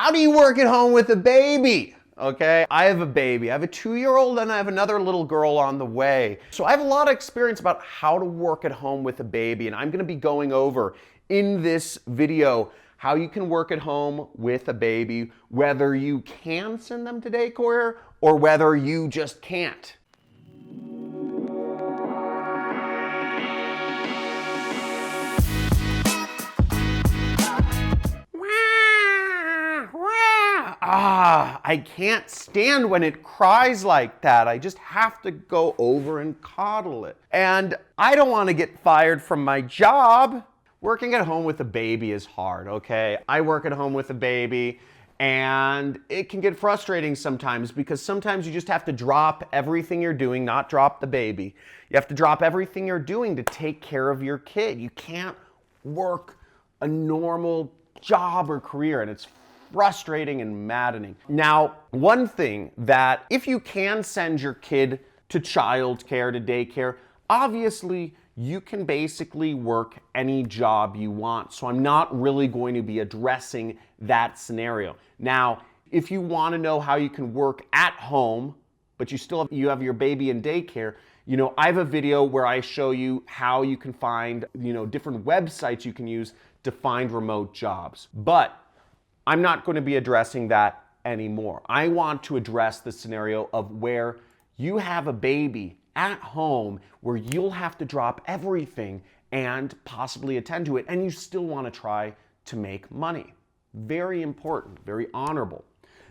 How do you work at home with a baby? Okay, I have a baby. I have a 2-year-old and I have another little girl on the way. So I have a lot of experience about how to work at home with a baby, and I'm gonna be going over in this video how you can work at home with a baby, whether you can send them to daycare or whether you just can't. I can't stand when it cries like that. I just have to go over and coddle it. And I don't want to get fired from my job. Working at home with a baby is hard, okay? I work at home with a baby and it can get frustrating sometimes because sometimes you just have to drop everything you're doing, not drop the baby. You have to drop everything you're doing to take care of your kid. You can't work a normal job or career, and it's frustrating and maddening. Now, one thing that if you can send your kid to childcare, to daycare, obviously you can basically work any job you want. So I'm not really going to be addressing that scenario. Now, if you want to know how you can work at home, but you have your baby in daycare, I have a video where I show you how you can find, different websites you can use to find remote jobs. But I'm not going to be addressing that anymore. I want to address the scenario of where you have a baby at home where you'll have to drop everything and possibly attend to it, and you still want to try to make money. Very important, very honorable.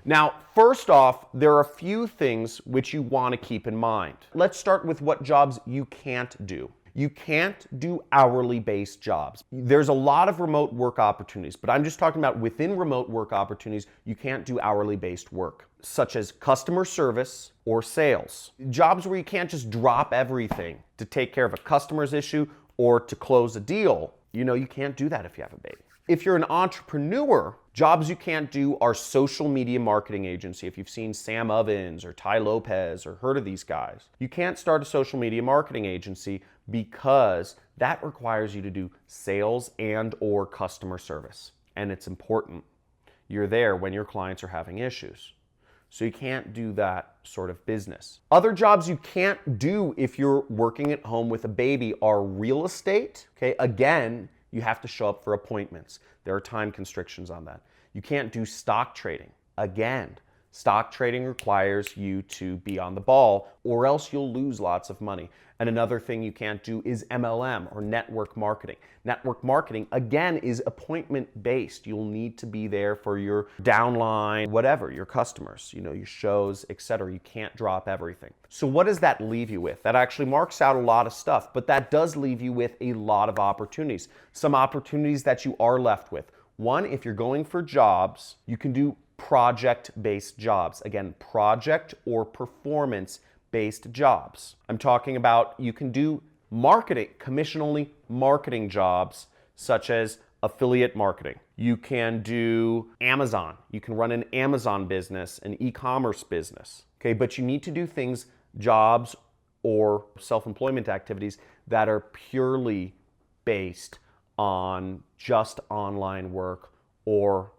Now, first off, there are a few things which you want to keep in mind. Let's start with what jobs you can't do. You can't do hourly based jobs. There's a lot of remote work opportunities, but I'm just talking about within remote work opportunities, you can't do hourly based work, such as customer service or sales. Jobs where you can't just drop everything to take care of a customer's issue or to close a deal. You can't do that if you have a baby. If you're an entrepreneur, jobs you can't do are social media marketing agency. If you've seen Sam Ovens or Ty Lopez or heard of these guys, you can't start a social media marketing agency because that requires you to do sales and or customer service. And it's important. You're there when your clients are having issues. So you can't do that sort of business. Other jobs you can't do if you're working at home with a baby are real estate. Okay, again, you have to show up for appointments. There are time constrictions on that. You can't do stock trading. Again, stock trading requires you to be on the ball or else you'll lose lots of money. And another thing you can't do is MLM or network marketing. Network marketing, again, is appointment-based. You'll need to be there for your downline, whatever, your customers, your shows, etc. You can't drop everything. So what does that leave you with? That actually marks out a lot of stuff, but that does leave you with a lot of opportunities. Some opportunities that you are left with. One, if you're going for jobs, you can do project-based jobs. Again, project or performance-based jobs. I'm talking about you can do marketing, commission-only marketing jobs such as affiliate marketing. You can do Amazon. You can run an Amazon business, an e-commerce business. Okay, but you need to do things, jobs or self-employment activities that are purely based on just online work or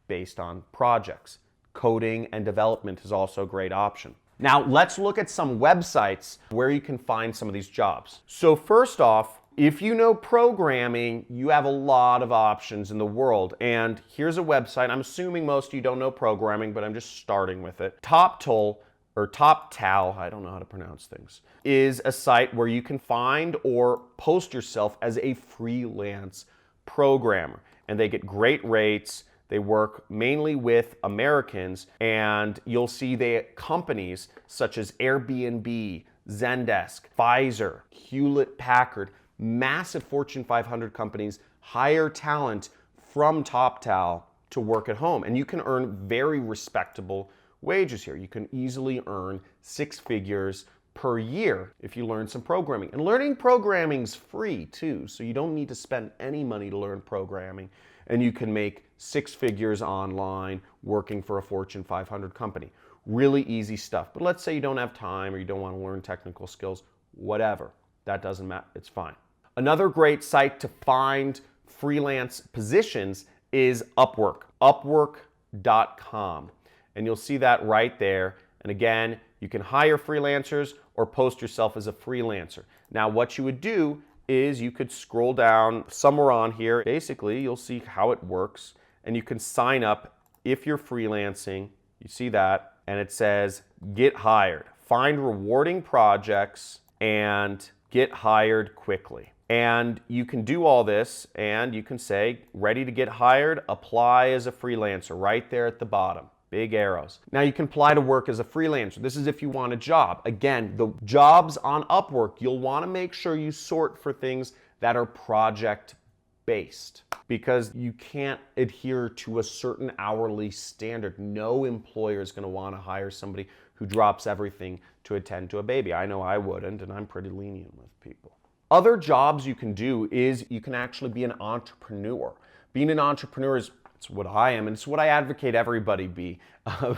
based on projects. Coding and development is also a great option. Now, let's look at some websites where you can find some of these jobs. So first off, if you know programming, you have a lot of options in the world. And here's a website. I'm assuming most of you don't know programming, but I'm just starting with it. TopTal, or TopTal, I don't know how to pronounce things, is a site where you can find or post yourself as a freelance programmer. And they get great rates. They work mainly with Americans, and you'll see companies such as Airbnb, Zendesk, Pfizer, Hewlett-Packard, massive Fortune 500 companies hire talent from TopTal to work at home. And you can earn very respectable wages here. You can easily earn 6 figures per year if you learn some programming. And learning programming's free too, so you don't need to spend any money to learn programming. And you can make 6 figures online working for a Fortune 500 company. Really easy stuff. But let's say you don't have time or you don't want to learn technical skills, whatever. That doesn't matter. It's fine. Another great site to find freelance positions is Upwork. Upwork Upwork.com. And you'll see that right there. And again, you can hire freelancers or post yourself as a freelancer. Now, what you would do is you could scroll down somewhere on here. Basically, you'll see how it works, and you can sign up if you're freelancing. You see that, and it says get hired. Find rewarding projects and get hired quickly. And you can do all this, and you can say, ready to get hired, apply as a freelancer right there at the bottom. Big arrows. Now you can apply to work as a freelancer. This is if you want a job. Again, the jobs on Upwork, you'll want to make sure you sort for things that are project-based, because you can't adhere to a certain hourly standard. No employer is going to want to hire somebody who drops everything to attend to a baby. I know I wouldn't, and I'm pretty lenient with people. Other jobs you can do is you can actually be an entrepreneur. Being an entrepreneur is it's what I am, and it's what I advocate everybody be,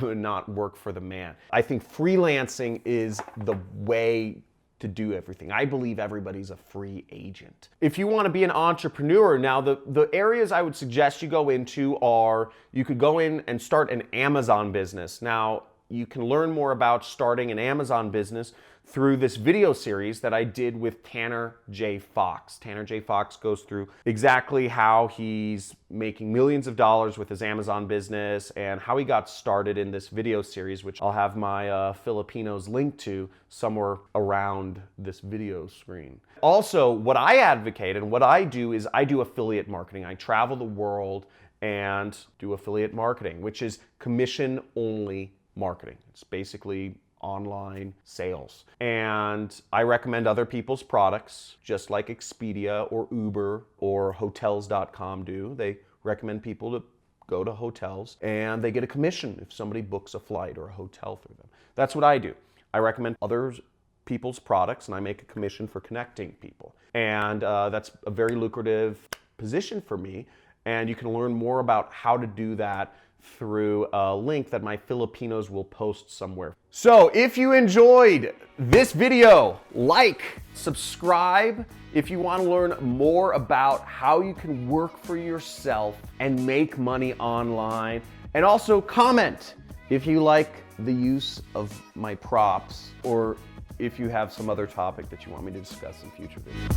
not work for the man. I think freelancing is the way to do everything. I believe everybody's a free agent. If you want to be an entrepreneur, now the areas I would suggest you go into are, you could go in and start an Amazon business. Now, you can learn more about starting an Amazon business through this video series that I did with Tanner J. Fox. Tanner J. Fox goes through exactly how he's making millions of dollars with his Amazon business and how he got started in this video series, which I'll have my Filipinos link to somewhere around this video screen. Also, what I advocate and what I do is I do affiliate marketing. I travel the world and do affiliate marketing, which is commission-only marketing. It's basically online sales. And I recommend other people's products, just like Expedia or Uber or Hotels.com do. They recommend people to go to hotels and they get a commission if somebody books a flight or a hotel through them. That's what I do. I recommend other people's products and I make a commission for connecting people. And that's a very lucrative position for me. And you can learn more about how to do that through a link that my Filipinos will post somewhere. So if you enjoyed this video, like, subscribe if you want to learn more about how you can work for yourself and make money online. And also comment if you like the use of my props or if you have some other topic that you want me to discuss in future videos.